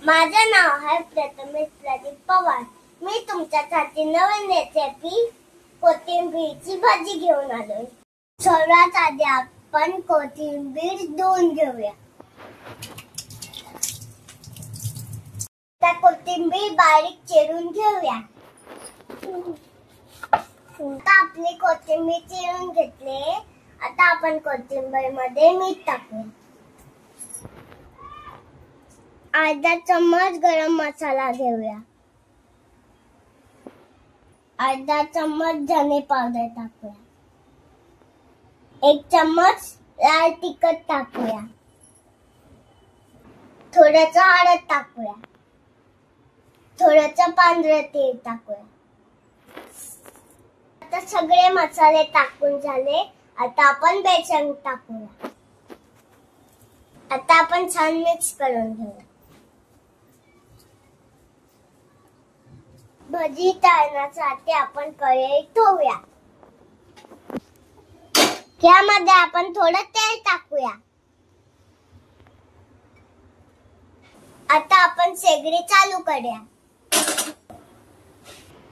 माझं नाव आहे प्रथमेश प्रदीप पवार। मी तुमच्यासाठी नवीन रेसिपी कोथिंबीरची भाजी घेऊन आलोय। सर्वात आधी आपण कोथिंबीर धुवून घेऊया। त्या कोथिंबीर बारीक चिरून घेऊया। आता आपली कोथिंबीर चिरून घेतली। आता आपण कोथिंबीर मध्ये मीठ टाकूया। अर्धा चम्मच गरम मसाला घेऊया। अर्धा चम्मच धने पावडर टाकूया। 1 चम्मच लाल तिखट टाकूया। थोडंसं हळद टाकूया। थोडंसं पांढरं तेल टाकूया। आता सगळे मसाले टाकून झाले। आता आपण बेसन टाकूया। आता आपण छान मिक्स करून घेऊया। भाजी तळण्यासाठी आपण कढई ठेवूया। यामध्ये आपण थोडं तेल टाकूया। आता आपण शेगडी चालू करूया।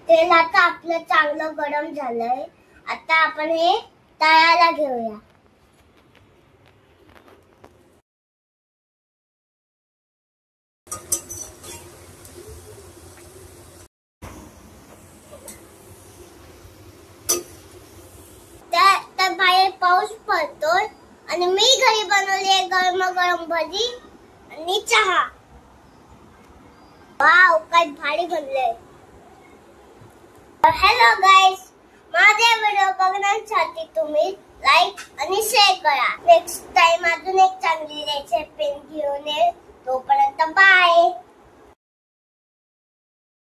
तेल आता आपलं चांगलं गरम झालंय। आता आपण हे तळायला घेऊया। तर बाहेर पाऊस पडतोय आणि मी घरी बनवली गरम भाजी आणि चहा। वाव, काय भारी बनलंय। हॅलो गाइस, माझे व्हिडिओ बघण्यासाठी तुम्ही लाईक आणि शेअर करा। Next time